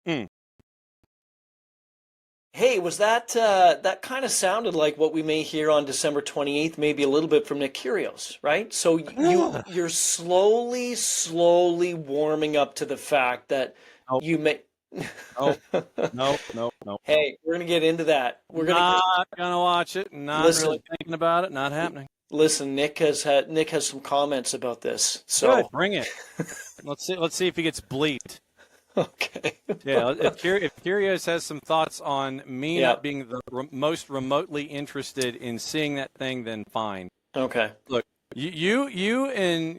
Mm. Hey, was that kind of sounded like what we may hear on December 28th, maybe a little bit from Nick Kyrgios, right? So you're slowly warming up to the fact that Nope, you may nope, nope, nope, nope, nope. Hey, we're gonna get into that. We're gonna get Not gonna watch it. Not really listen. thinking about it. Not happening. Listen, Nick has some comments about this. Good. So, Bring it. Let's see. Let's see if he gets bleeped. okay. Yeah. If Curios has some thoughts on me Yeah. not being the most remotely interested in seeing that thing, then fine. Okay. Look, you and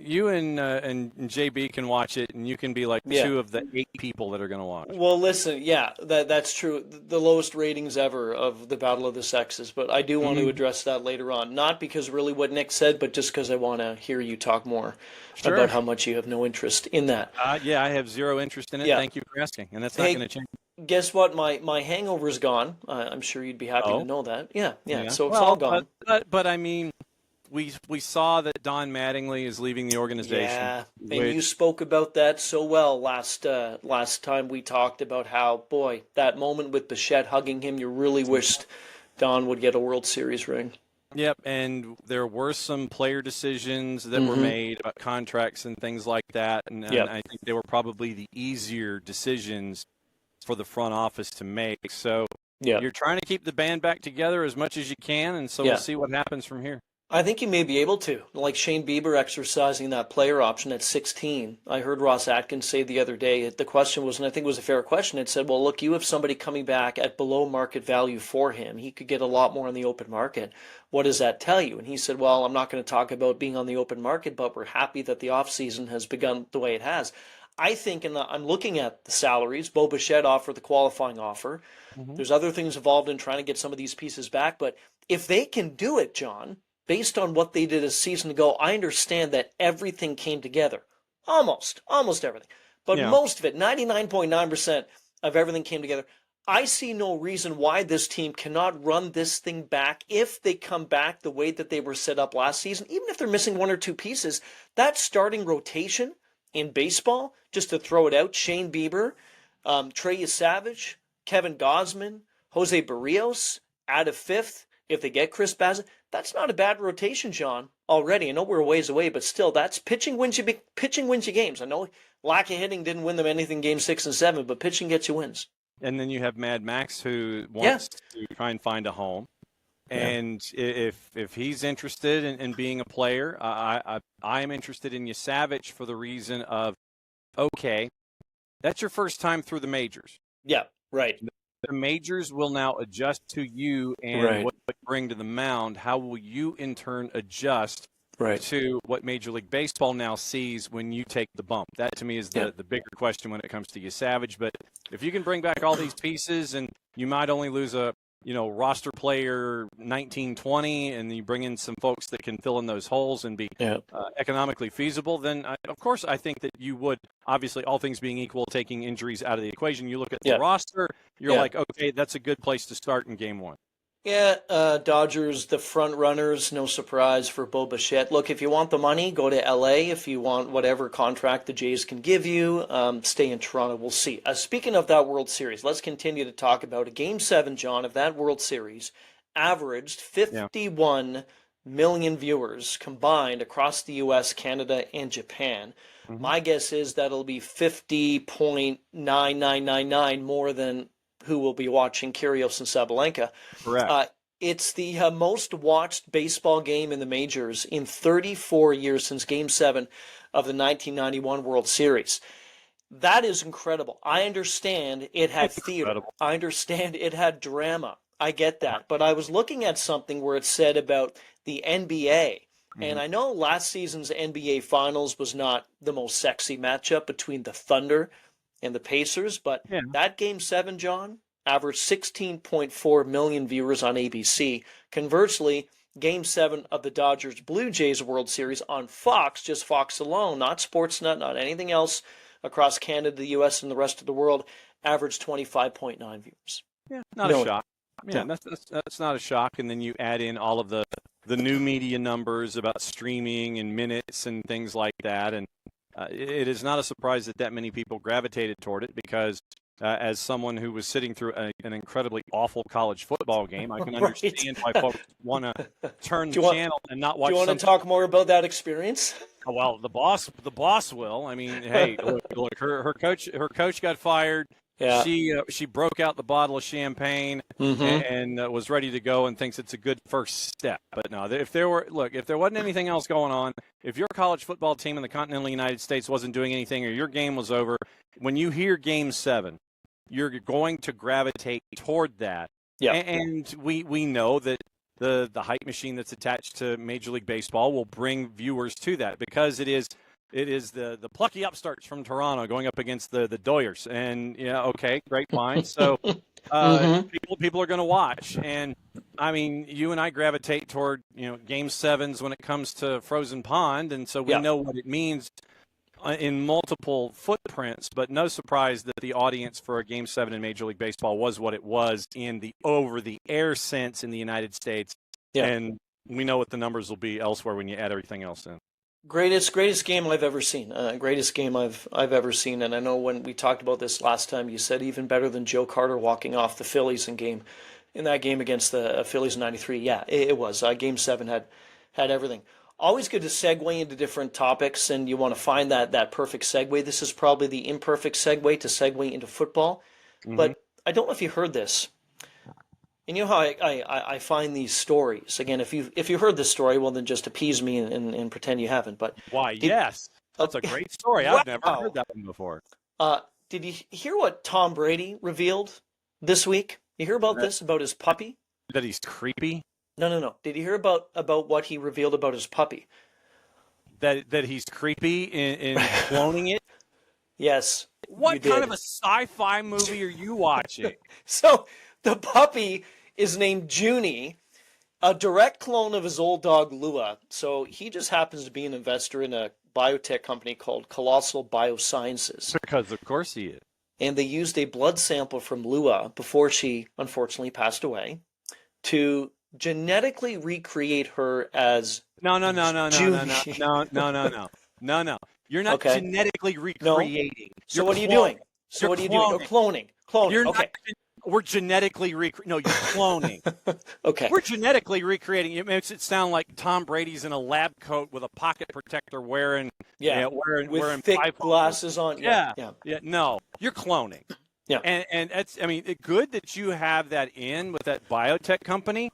JB can watch it, and you can be like Yeah. two of the 8 people that are going to watch. Well, listen, yeah, that's true. The lowest ratings ever of the Battle of the Sexes, but I do want to Mhm. address that later on. Not because really what Nick said, but just because I want to hear you talk more about Sure. how much you have no interest in that. Yeah, I have zero interest in it. Yeah. Thank you for asking, and that's not going Hey, to change. guess what? My hangover's gone. I'm sure you'd be happy to Oh, know that. Yeah, yeah. yeah. So it's all Well, but gone. but, but I mean, we saw that Don Mattingly is leaving the organization, Yeah, and you which spoke about that so well last time we talked about how, boy, that moment with Bichette hugging him, you really wished Don would get a World Series ring. yep, and there were some player decisions that were Mm-hmm. made about contracts and things like that, and Yep. I think they were probably the easier decisions for the front office to make. So Yep. you're trying to keep the band back together as much as you can, and so we'll Yeah. see what happens from here. I think you may be able to, like Shane Bieber exercising that player option at 16. I heard Ross Atkins say the other day, the question was, and I think it was a fair question, it said, well, look, you have somebody coming back at below market value for him. He could get a lot more on the open market. What does that tell you? And he said, well, I'm not going to talk about being on the open market, but we're happy that the offseason has begun the way it has. I think, and I'm looking at the salaries, Bo Bichette offered the qualifying offer. Hmm. There's other things involved in trying to get some of these pieces back, but if they can do it, John, based on what they did a season ago, I understand that everything came together. Almost everything. But Yeah. most of it, 99.9% of everything came together. I see no reason why this team cannot run this thing back if they come back the way that they were set up last season, even if they're missing one or two pieces. That starting rotation in baseball, just to throw it out, Shane Bieber, Trey Savage, Kevin Gosman, Jose Barrios, add a fifth if they get Chris Bassett. That's not a bad rotation, John. Already, I know we're a ways away, but still, that's pitching wins you games. I know lack of hitting didn't win them anything game 6 and 7, but pitching gets you wins. And then you have Mad Max who Yeah, wants to try and find a home. yeah, And if he's interested in being a player, I am interested in Savage for the reason of, okay, that's your first time through the majors. yeah. Right, The majors will now adjust to you and right, what you bring to the mound. How will you in turn adjust right. to what Major League Baseball now sees when you take the bump? That to me is Yeah, the bigger question when it comes to Savage. But if you can bring back all these pieces and you might only lose a roster player 1920 and you bring in some folks that can fill in those holes and be yeah, economically feasible, then of course I think that you would, obviously all things being equal, taking injuries out of the equation. You look at the yeah, roster, you're yeah. like, okay, that's a good place to start in game one. Yeah, Dodgers, the front runners, no surprise for Bo Bichette. Look, if you want the money, go to LA. If you want whatever contract the Jays can give you, stay in Toronto. We'll see. Speaking of that World Series, let's continue to talk about it. Game 7, John, of that World Series averaged Yeah. 51 million viewers combined across the US, Canada, and Japan. Hmm. My guess is that'll be 50.9999 more than who will be watching Kyrgios and Sabalenka. Correct. Uh, it's the most watched baseball game in the majors in 34 years since Game 7 of the 1991 World Series. That is incredible. I understand it had theater. Incredible. I understand it had drama. I get that. But I was looking at something where it said about the NBA. Hmm. And I know last season's NBA Finals was not the most sexy matchup between the Thunder and the Pacers, but Yeah. that Game 7, John, averaged 16.4 million viewers on ABC. Conversely, Game 7 of the Dodgers Blue Jays World Series on Fox, just Fox alone, not Sportsnet, not anything else across Canada, the US, and the rest of the world, averaged 25.9 viewers. Yeah. Not a Million. shock. Yeah, No. that's not a shock. And then you add in all of the new media numbers about streaming and minutes and things like that. And it is not a surprise that many people gravitated toward it because as someone who was sitting through an incredibly awful college football game, I can Right. understand why folks want to turn the channel and not watch. Do you want to talk more about that experience? Well, the boss will. I mean, hey, look, her coach got fired. Yeah. She broke out the bottle of champagne and was ready to go and thinks it's a good first step. But no, if there wasn't anything else going on, if your college football team in the continental United States wasn't doing anything or your game was over, when you hear Game 7, you're going to gravitate toward that. Yeah. And we know that the hype machine that's attached to Major League Baseball will bring viewers to that because it is the plucky upstarts from Toronto going up against the Doyers. And, okay, great, fine. So people are going to watch. And, I mean, you and I gravitate toward, Game 7s when it comes to Frozen Pond. And so we know what it means in multiple footprints. But no surprise that the audience for a Game 7 in Major League Baseball was what it was in the over-the-air sense in the United States. Yeah. And we know what the numbers will be elsewhere when you add everything else in. Greatest game I've ever seen. Greatest game I've ever seen. And I know when we talked about this last time, you said even better than Joe Carter walking off the Phillies in that game against the Phillies in '93. Yeah, it was. Game 7 had everything. Always good to segue into different topics, and you want to find that perfect segue. This is probably the imperfect segue to segue into football. But I don't know if you heard this. And you know how I find these stories. Again, if you heard this story, well, then just appease me and pretend you haven't. But yes, that's a great story. I've never heard that one before. Did you hear what Tom Brady revealed this week? You hear about this, about his puppy? That he's creepy? No. Did you hear about what he revealed about his puppy? That he's creepy in cloning it? Yes. What kind of a sci-fi movie are you watching? So the puppy is named Junie, a direct clone of his old dog Lua. So he just happens to be an investor in a biotech company called Colossal Biosciences. Because of course he is. And they used a blood sample from Lua before she unfortunately passed away to genetically recreate her as No. Junie. No. You're not genetically recreating. No. So what are you doing? So what are you doing? Oh, cloning. You're okay. We're genetically you're cloning. Okay. We're genetically recreating. It makes it sound like Tom Brady's in a lab coat with a pocket protector wearing wearing thick glasses on. Yeah. No, you're cloning. Yeah. And it's it's good that you have that in with that biotech company.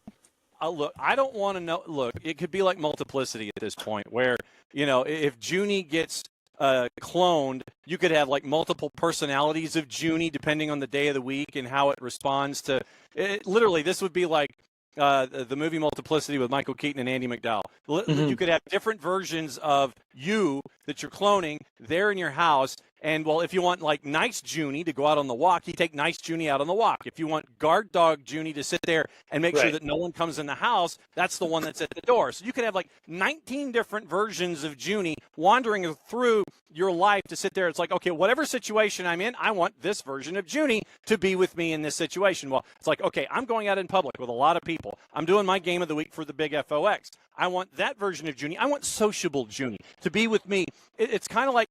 Look, I don't want to know. Look, it could be like multiplicity at this point where, if Junie gets cloned, you could have like multiple personalities of Junie depending on the day of the week and how it responds to it. Literally, this would be like the movie Multiplicity with Michael Keaton and Andy McDowell. You could have different versions of you that you're cloning there in your house. And, well, if you want, like, nice Junie to go out on the walk, you take nice Junie out on the walk. If you want guard dog Junie to sit there and make sure that no one comes in the house, that's the one that's at the door. So you could have, like, 19 different versions of Junie wandering through your life to sit there. It's like, okay, whatever situation I'm in, I want this version of Junie to be with me in this situation. Well, it's like, okay, I'm going out in public with a lot of people. I'm doing my game of the week for the Big FOX. I want that version of Junie. I want sociable Junie to be with me. It's kind of like,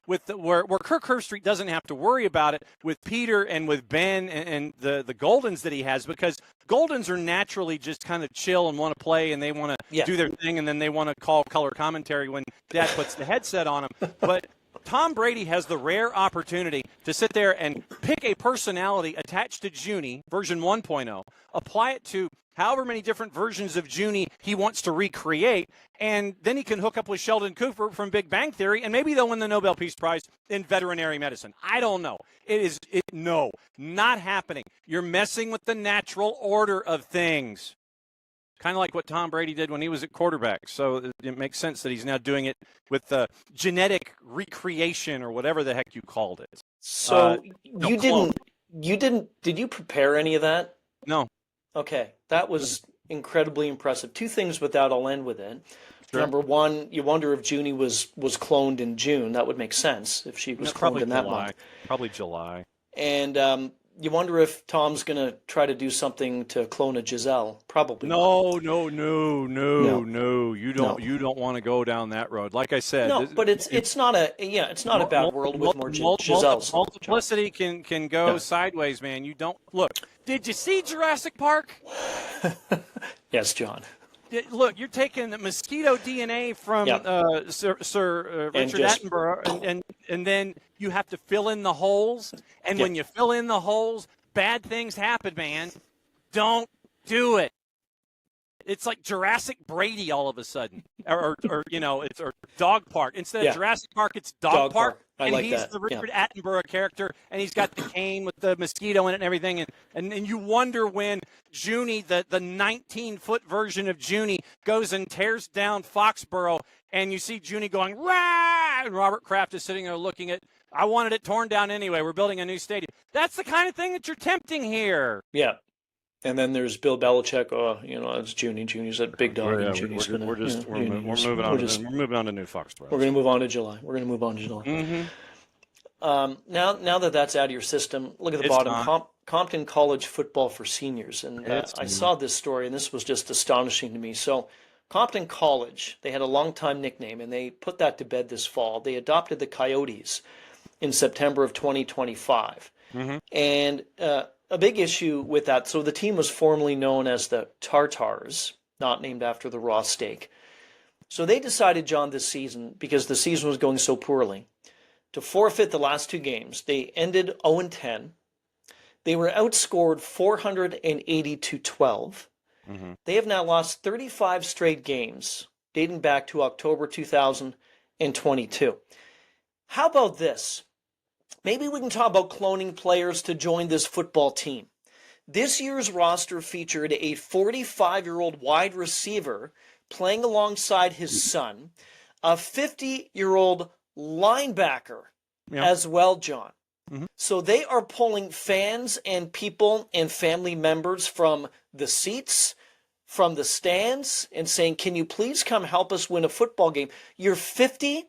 with where Kirk Herbstreit doesn't have to worry about it with Peter and with Ben and the Goldens that he has, because Goldens are naturally just kind of chill and want to play and they want to do their thing, and then they want to call color commentary when Dad puts the headset on them. But Tom Brady has the rare opportunity to sit there and pick a personality attached to Junie, version 1.0, apply it to however many different versions of Junie he wants to recreate, and then he can hook up with Sheldon Cooper from Big Bang Theory, and maybe they'll win the Nobel Peace Prize in veterinary medicine. I don't know. No, not happening. You're messing with the natural order of things. Kind of like what Tom Brady did when he was at quarterback. So it makes sense that he's now doing it with the genetic recreation or whatever the heck you called it. So did you prepare any of that? No. Okay, that was incredibly impressive. Two things with that, I'll end with it. Sure. Number one, you wonder if Junie was cloned in June. That would make sense if she was cloned in that month. Probably July. And You wonder if Tom's going to try to do something to clone a Giselle. Probably not. No. No, You no. don't want to go down that road. Like I said, No, but it's not a bad world with more Giselles. John. multiplicity can go Yeah. sideways, man. You don't look. Did you see Jurassic Park? Yes, John. Look, you're taking the mosquito DNA from Yeah. Sir And Richard just- Attenborough, and then you have to fill in the holes. And when you fill in the holes, bad things happen, man. Don't do it. It's like Jurassic Brady all of a sudden, or it's Dog Park. Instead of Jurassic Park, it's Dog Park. I and like he's that. the Richard Attenborough character, and he's got the cane with the mosquito in it and everything. And you wonder when Junie, the 19-foot version of Junie, goes and tears down Foxborough, and you see Junie going, rah! And Robert Kraft is sitting there looking at, I wanted it torn down anyway. We're building a new stadium. That's the kind of thing that you're tempting here. Yeah. And then there's Bill Belichick. Oh, it's Junie. Junie's that big dog. We're moving on to new Foxborough. We're going to move on to July. Mm-hmm. Now that that's out of your system, look at the bottom. Compton College football for seniors. And I saw this story, and this was just astonishing to me. So Compton College, they had a long-time nickname, and they put that to bed this fall. They adopted the Coyotes in September of 2025. Mm-hmm. And a big issue with that, so the team was formerly known as the Tartars, not named after the raw steak. So they decided, John, this season, because the season was going so poorly, to forfeit the last two games. They ended 0-10. They were outscored 480 to 12. Mm-hmm. They have now lost 35 straight games, dating back to October 2022. How about this? Maybe we can talk about cloning players to join this football team. This year's roster featured a 45-year-old wide receiver playing alongside his son, a 50-year-old linebacker as well, John. Mm-hmm. So they are pulling fans and people and family members from the seats, from the stands, and saying, can you please come help us win a football game? You're 50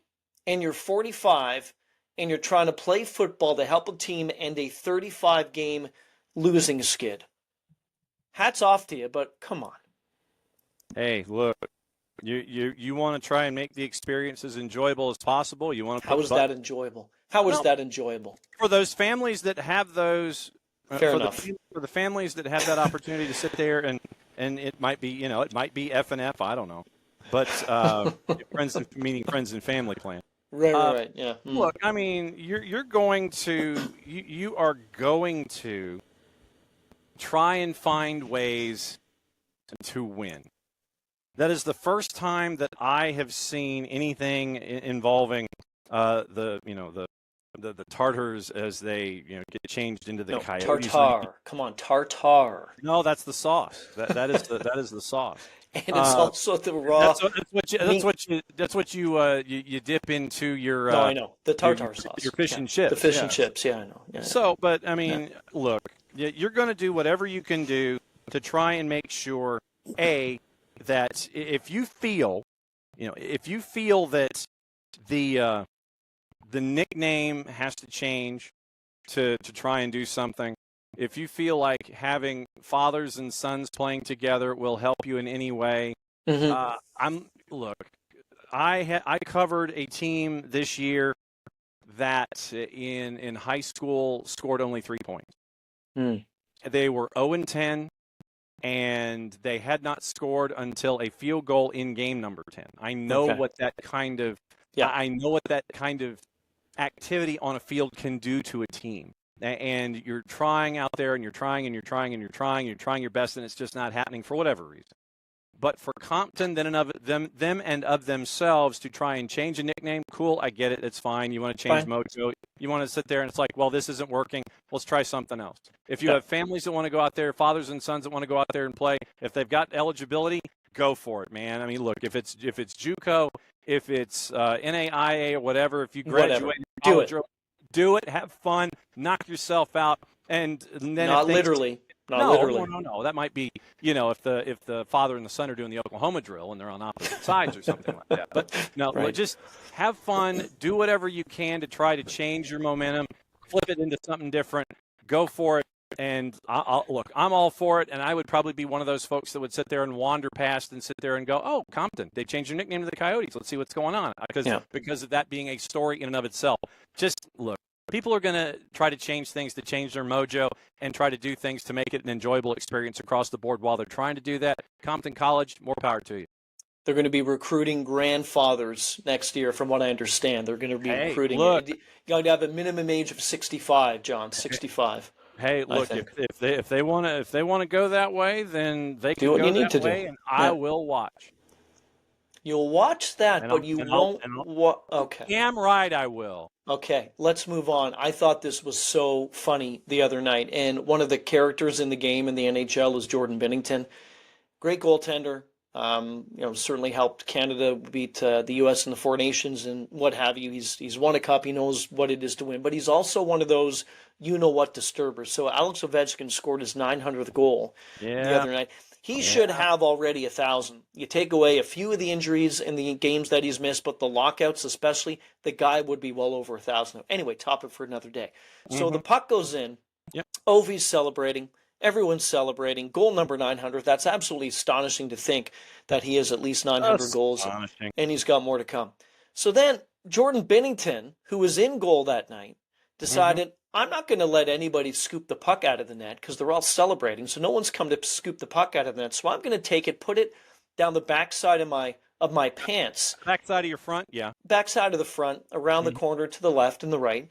and you're 45, and you're trying to play football to help a team end a 35-game losing skid. Hats off to you, but come on. Hey, look, you want to try and make the experience as enjoyable as possible. You want to. How is that enjoyable? How is that enjoyable? For those families that have those. Fair enough. For the families that have that opportunity to sit there and it might be it might be F and F, I don't know, but friends and family plan. Right, yeah. Look, I mean, you are going to try and find ways to win. That is the first time that I have seen anything involving the Tartars as they get changed into the Coyotes. Tartar. Come on, tartar. No, that's the sauce. That is the sauce. And it's also the raw. That's what you dip into your. No, I know the tartar sauce. Your fish and chips. The fish and chips. Yeah, I know. Yeah, so, but I mean, look, you're going to do whatever you can do to try and make sure that if you feel that the nickname has to change to try and do something. If you feel like having fathers and sons playing together will help you in any way, I covered a team this year that in high school scored only 3 points. They were 0-10, and they had not scored until a field goal in game number 10. I know what that kind of activity on a field can do to a team. And you're trying out there, and you're trying your best, and it's just not happening for whatever reason. But for Compton, them and of themselves to try and change a nickname, cool, I get it, it's fine. You want to change mojo, you want to sit there and it's like, well, this isn't working. Let's try something else. If you have families that want to go out there, fathers and sons that want to go out there and play, if they've got eligibility, go for it, man. I mean, look, if it's JUCO, if it's NAIA or whatever, if you graduate, do it, have fun, knock yourself out, and then not literally. No. That might be, if the father and the son are doing the Oklahoma drill and they're on opposite sides or something like that. But no, just have fun, do whatever you can to try to change your momentum, flip it into something different, go for it. And look, I'm all for it, and I would probably be one of those folks that would sit there and wander past and sit there and go, "Oh, Compton, they changed their nickname to the Coyotes. Let's see what's going on," because of that being a story in and of itself. Just look, people are going to try to change things to change their mojo and try to do things to make it an enjoyable experience across the board. While they're trying to do that, Compton College, more power to you. They're going to be recruiting grandfathers next year, from what I understand. They're going to be recruiting. Look, you got to have a minimum age of 65, John. 65. Hey, look, if they want to go that way, then they can do what go you need that to way, do. and I will watch. You'll watch that, but you won't. Okay. Damn right, I will. Okay, let's move on. I thought this was so funny the other night, and one of the characters in the game in the NHL is Jordan Binnington. Great goaltender. Certainly helped Canada beat the U.S. in the Four Nations and what have you. He's won a cup. He knows what it is to win, but he's also one of those you-know-what disturbers. So Alex Ovechkin scored his 900th goal the other night. He should have already 1,000. You take away a few of the injuries in the games that he's missed, but the lockouts especially, the guy would be well over 1,000. Anyway, topic for another day. So the puck goes in. Yep. Ovi's celebrating. Everyone's celebrating. Goal number 900. That's absolutely astonishing to think that he has at least 900 goals, and he's got more to come. So then Jordan Binnington, who was in goal that night, decided, I'm not going to let anybody scoop the puck out of the net because they're all celebrating. So no one's come to scoop the puck out of the net. So I'm going to take it, put it down the backside of my pants. Backside of your front, yeah. Backside of the front, around the corner to the left and the right.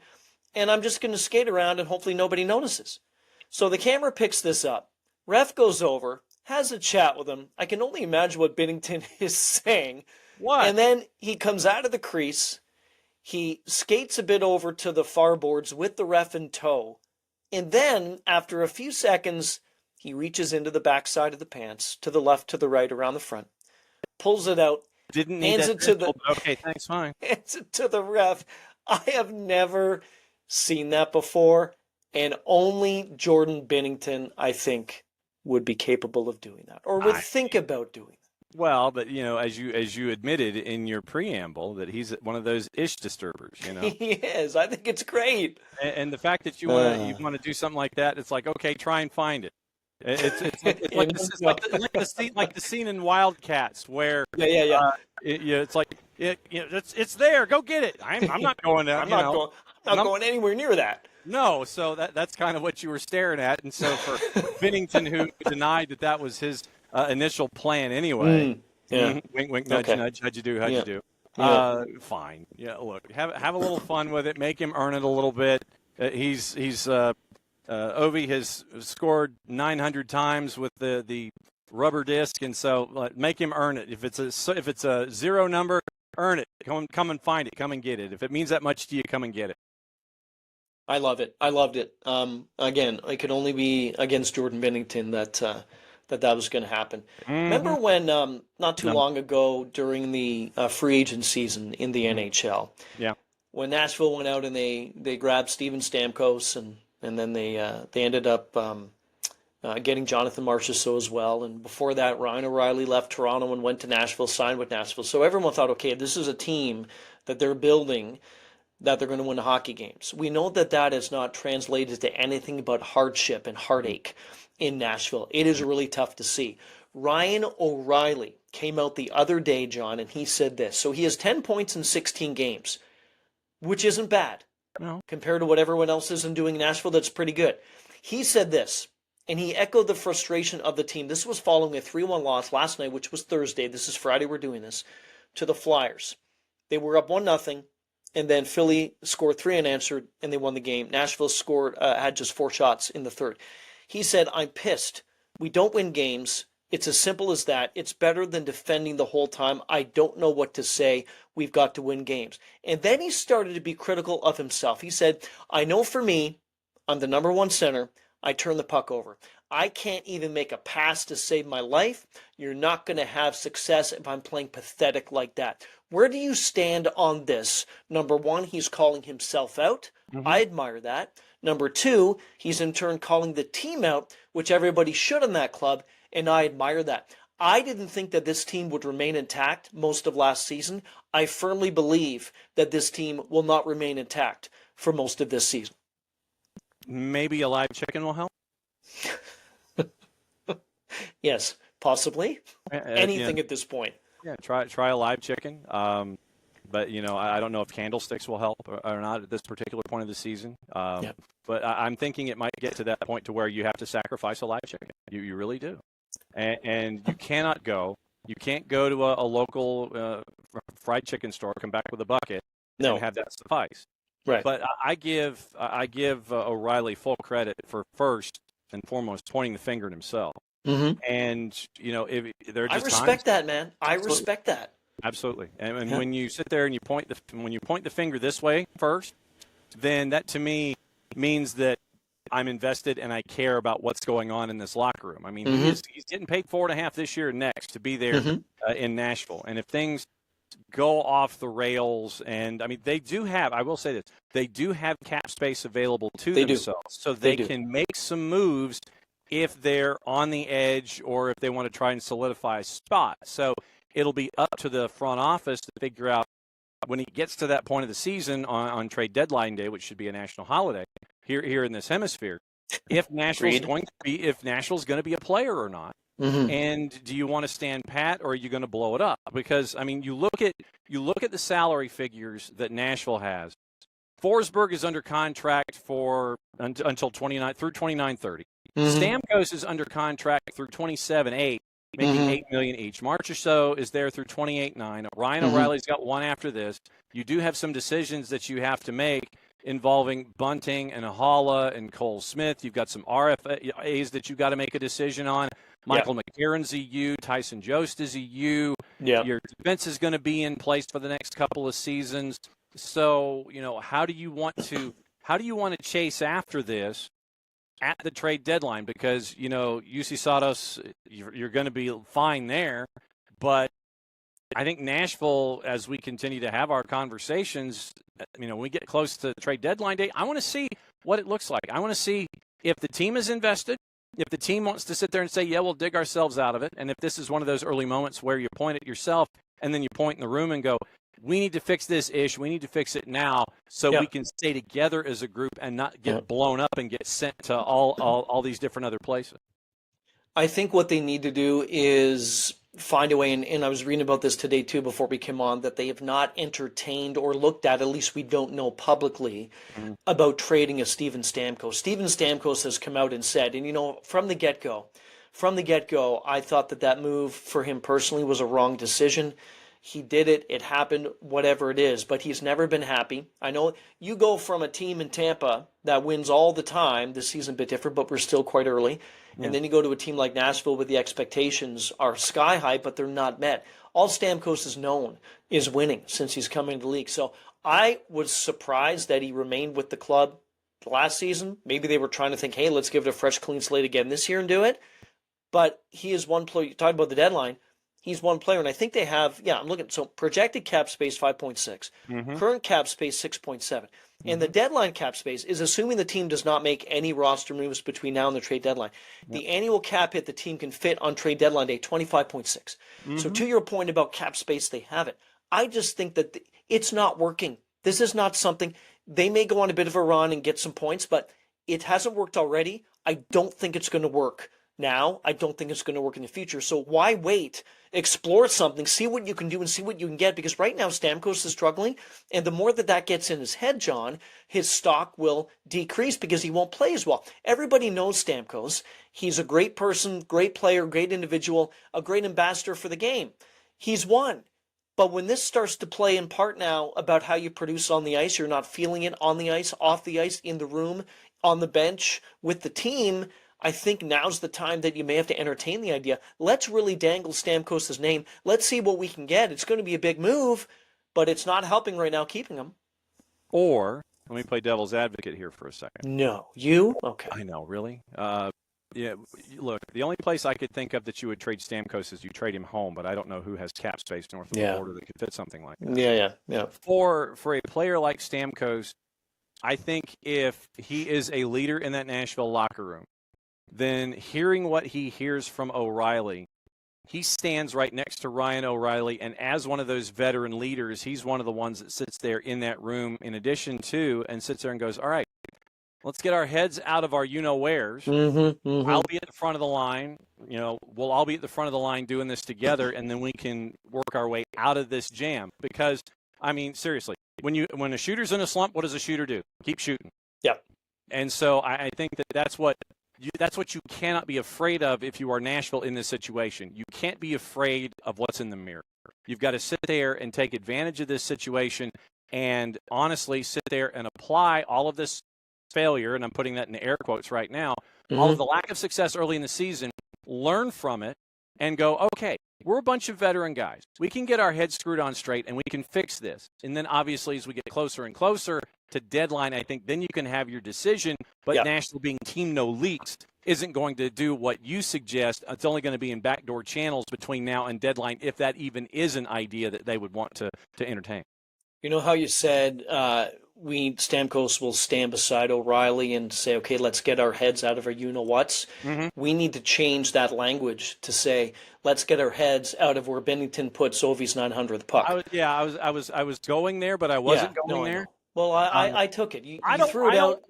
And I'm just going to skate around and hopefully nobody notices. So the camera picks this up. Ref goes over, has a chat with him. I can only imagine what Binnington is saying. What? And then he comes out of the crease. He skates a bit over to the far boards with the ref in tow. And then, after a few seconds, he reaches into the backside of the pants, to the left, to the right, around the front, pulls it out, hands it to the... Okay, thanks, fine. Hands it to the ref. I have never seen that before. And only Jordan Binnington, I think, would be capable of doing that, or would think about doing that. Well, but as you admitted in your preamble, that he's one of those ish disturbers. He is. I think it's great. And the fact that you want to do something like that, it's like, okay, try and find it. It's like the scene in Wildcats where it's like it's there. Go get it. I'm not going there. I'm not going anywhere near that. No, so that's kind of what you were staring at. And so for Binnington, who denied that was his initial plan anyway, wink, wink, nudge, nudge, how'd you do? Fine. Yeah, look, have a little fun with it. Make him earn it a little bit. Ovi has scored 900 times with the rubber disc, and so make him earn it. If it's a zero number, earn it. Come and find it. Come and get it. If it means that much to you, come and get it. I love it. I loved it. Again, it could only be against Jordan Binnington that was going to happen. Remember when not too long ago during the free agent season in the NHL, when Nashville went out and they grabbed Steven Stamkos and then they ended up getting Jonathan Marchessault as well. And before that, Ryan O'Reilly left Toronto and went to Nashville, signed with Nashville. So everyone thought, okay, this is a team that they're building, that they're going to win hockey games. We know that has not translated to anything but hardship and heartache in Nashville. It is really tough to see. Ryan O'Reilly came out the other day, John, and he said this. So he has 10 points in 16 games, which isn't bad. No. Compared to what everyone else is doing in Nashville, that's pretty good. He said this, and he echoed the frustration of the team. This was following a 3-1 loss last night, which was Thursday. This is Friday we're doing this, to the Flyers. They were up 1-0. And then Philly scored 3 unanswered, and they won the game. Nashville had just 4 shots in the third. He said, I'm pissed. We don't win games. It's as simple as that. It's better than defending the whole time. I don't know what to say. We've got to win games. And then he started to be critical of himself. He said, I know for me, I'm the number 1 center. I turn the puck over. I can't even make a pass to save my life. You're not going to have success if I'm playing pathetic like that. Where do you stand on this? Number 1, he's calling himself out. I admire that. Number 2, he's in turn calling the team out, which everybody should in that club, and I admire that. I didn't think that this team would remain intact most of last season. I firmly believe that this team will not remain intact for most of this season. Maybe a live chicken will help? Yes, possibly. Yeah, Anything at this point. yeah. Try a live chicken. But I don't know if candlesticks will help or not at this particular point of the season. Yeah. But I'm thinking it might get to that point to where you have to sacrifice a live chicken. You really do, and you cannot go. You can't go to a local fried chicken store, come back with a bucket, and No. have that suffice. Right. But I give O'Reilly full credit for first and foremost pointing the finger at himself. Mm-hmm. And if there are I just times, respect that, man. I respect that. absolutely. And Yeah. when you sit there and when you point the finger this way first, then that to me means that I'm invested and I care about what's going on in this locker room. I mean, Mm-hmm. he's getting paid 4.5 this year and next to be there Mm-hmm. in Nashville. And if things go off the rails, and I mean, they do have, I will say this, they do have cap space available to They do. themselves. So They they do. can make some moves if they're on the edge or if they want to try and solidify a spot. So it'll be up to the front office to figure out when it gets to that point of the season on trade deadline day, which should be a national holiday here in this hemisphere, if Nashville's Agreed. going to be a player or not. Mm-hmm. And do you want to stand pat or are you going to blow it up? Because I mean, you look at the salary figures that Nashville has. Forsberg is under contract for until 29/30. Mm-hmm. Stamkos is under contract through 27/8, making Mm-hmm. $8 million each. Marchessault is there through 28/9. Ryan Mm-hmm. O'Reilly's got one after this. You do have some decisions that you have to make involving Bunting and Hala and Cole Smith. You've got some RFAs that you've got to make a decision on. Michael McCarron's a U. Tyson Jost is a U. Yeah. Your defense is going to be in place for the next couple of seasons. So, how do you want to chase after this at the trade deadline? Because, UC Sados, you're going to be fine there. But I think Nashville, as we continue to have our conversations, when we get close to the trade deadline day, I want to see what it looks like. I want to see if the team is invested, if the team wants to sit there and say, yeah, we'll dig ourselves out of it. And if this is one of those early moments where you point at yourself and then you point in the room and go, we need to fix this issue. We need to fix it now so we can stay together as a group and not get blown up and get sent to all these different other places. I think what they need to do is find a way, and I was reading about this today too before we came on, that they have not entertained or looked at least we don't know publicly, about trading a Steven Stamkos. Steven Stamkos has come out and said, and from the get-go, I thought that move for him personally was a wrong decision. He did it. It happened, whatever it is. But he's never been happy. I know you go from a team in Tampa that wins all the time. This season a bit different, but we're still quite early. And then you go to a team like Nashville where the expectations are sky high, but they're not met. All Stamkos has known is winning since he's come into the league. So I was surprised that he remained with the club last season. Maybe they were trying to think, hey, let's give it a fresh, clean slate again this year and do it. But he is one player. You talked about the deadline. He's one player, and I think they have, I'm looking, so projected cap space 5.6, current cap space 6.7, and the deadline cap space is assuming the team does not make any roster moves between now and the trade deadline. The annual cap hit the team can fit on trade deadline day, 25.6. So to your point about cap space, they have it. I just think that it's not working. This is not something, they may go on a bit of a run and get some points, but it hasn't worked already. I don't think it's going to work now. I don't think it's going to work in the future. So why wait? Explore something, see what you can do and see what you can get, because right now Stamkos is struggling, and the more that gets in his head, John, his stock will decrease because he won't play as well. Everybody knows Stamkos. He's a great person, great player, great individual, a great ambassador for the game. He's won. But when this starts to play in part now about how you produce on the ice, you're not feeling it on the ice, off the ice, in the room, on the bench, with the team, I think now's the time that you may have to entertain the idea. Let's really dangle Stamkos' name. Let's see what we can get. It's going to be a big move, but it's not helping right now keeping him. Or, let me play devil's advocate here for a second. No. You? Okay. I know, really? Look, the only place I could think of that you would trade Stamkos is you trade him home, but I don't know who has cap space north of the border that could fit something like that. Yeah. For a player like Stamkos, I think if he is a leader in that Nashville locker room, then hearing what he hears from O'Reilly, he stands right next to Ryan O'Reilly, and as one of those veteran leaders, he's one of the ones that sits there in that room in addition to and sits there and goes, all right, Let's get our heads out of our you-know-wheres. I'll be at the front of the line. We'll all be at the front of the line doing this together, and then we can work our way out of this jam. Because, I mean, seriously, when a shooter's in a slump, what does a shooter do? Keep shooting. Yep. And so I think that's what you cannot be afraid of if you are Nashville in this situation. You can't be afraid of what's in the mirror. You've got to sit there and take advantage of this situation and honestly sit there and apply all of this failure, and I'm putting that in air quotes right now, all of the lack of success early in the season, learn from it, and go, okay, we're a bunch of veteran guys. We can get our heads screwed on straight, and we can fix this. And then, obviously, as we get closer and closer to deadline, I think then you can have your decision. But Nashville being team no leaks isn't going to do what you suggest. It's only going to be in backdoor channels between now and deadline, if that even is an idea that they would want to entertain. You know how you said we Stamkos will stand beside O'Reilly and say, okay, let's get our heads out of our you-know-whats? We need to change that language to say, let's get our heads out of where Bennington put Sophie's 900th puck. I was going there, but I wasn't going there. Well, I took it. You threw it out.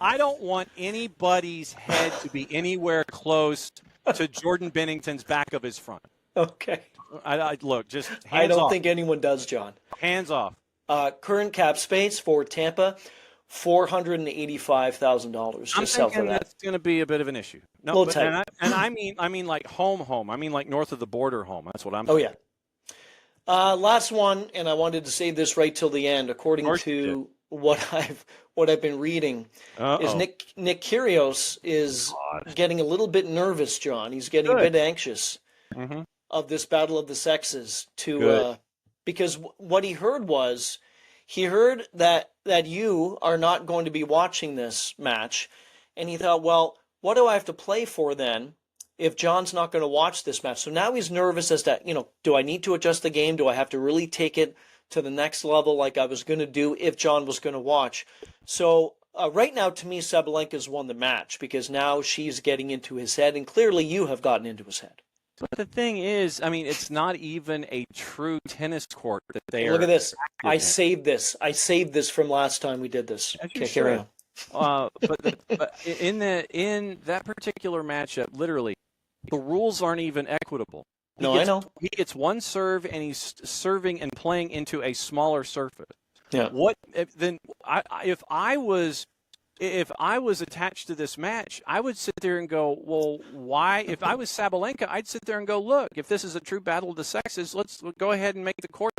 I don't want anybody's head to be anywhere close to Jordan Bennington's back of his front. Okay. Look, just hands off. I don't think anyone does, John. Hands off. Current cap space for Tampa, $485,000. I'm thinking that's going to be a bit of an issue. No, tight. I mean like home. I mean like north of the border home. That's what I'm thinking. Oh, yeah. Last one, and I wanted to save this right till the end. According to what I've been reading, is Nick Kyrgios is getting a little bit nervous, John. He's getting a bit anxious of this battle of the sexes because what he heard that you are not going to be watching this match, and he thought, well, what do I have to play for then if John's not going to watch this match? So now he's nervous as to, do I need to adjust the game? Do I have to really take it to the next level like I was going to do if John was going to watch? So right now, to me, Sabalenka's won the match because now she's getting into his head, and clearly you have gotten into his head. But the thing is, I mean, it's not even a true tennis court that they are. Look at this. I saved this from last time we did this. Okay, carry on. But in that particular matchup, literally, the rules aren't even equitable. I know. He gets one serve, and he's serving and playing into a smaller surface. Yeah. If I was attached to this match, I would sit there and go, well, why? If I was Sabalenka, I'd sit there and go, look, if this is a true battle of the sexes, let's go ahead and make the court,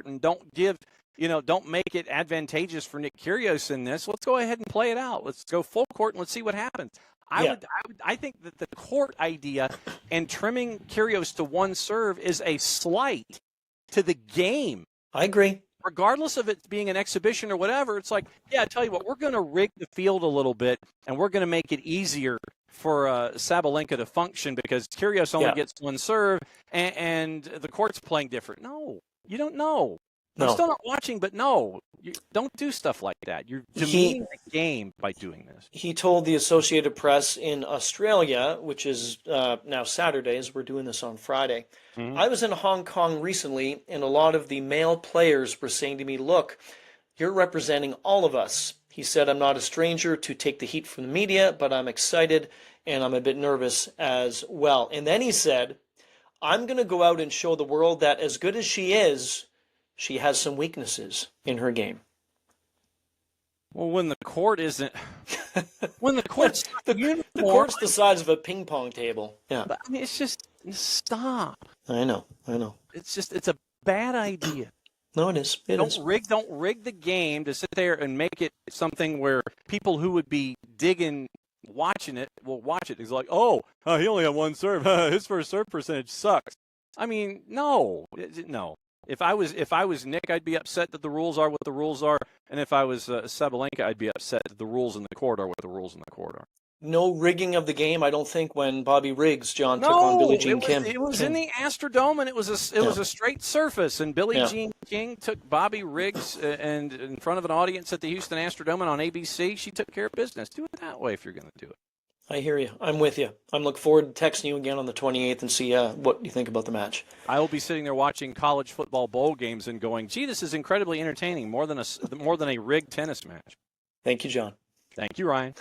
and don't make it advantageous for Nick Kyrgios in this. Let's go ahead and play it out. Let's go full court and let's see what happens. I think that the court idea and trimming Kyrgios to one serve is a slight to the game. I agree. Regardless of it being an exhibition or whatever, it's like, I tell you what, we're going to rig the field a little bit, and we're going to make it easier for Sabalenka to function because Kyrgios only gets one serve, and the court's playing different. No, you don't know. No. I'm still not watching, but no, you don't do stuff like that. You're demeaning the game by doing this. He told the Associated Press in Australia, which is now Saturdays, we're doing this on Friday. I was in Hong Kong recently, and a lot of the male players were saying to me, look, you're representing all of us. He said, I'm not a stranger to take the heat from the media, but I'm excited, and I'm a bit nervous as well. And then he said, I'm going to go out and show the world that as good as she is, she has some weaknesses in her game. Well, when the court isn't, when the court's the court's the size of a ping pong table. Yeah, but, I mean, it's just stop. I know. It's a bad idea. No, it is. Don't rig the game to sit there and make it something where people who would be digging watching it will watch it. It's like, oh, he only had one serve. His first serve percentage sucks. I mean, no. If I was Nick, I'd be upset that the rules are what the rules are, and if I was Sabalenka, I'd be upset that the rules in the court are what the rules in the court are. No rigging of the game, I don't think, when Bobby Riggs, John, took on Billie Jean Kim. It was in the Astrodome, and it was a straight surface, and Billie Jean King took Bobby Riggs and in front of an audience at the Houston Astrodome and on ABC. She took care of business. Do it that way if you're going to do it. I hear you. I'm with you. I'm looking forward to texting you again on the 28th and see what you think about the match. I will be sitting there watching college football bowl games and going, gee, this is incredibly entertaining, more than a rigged tennis match. Thank you, John. Thank you, Ryan.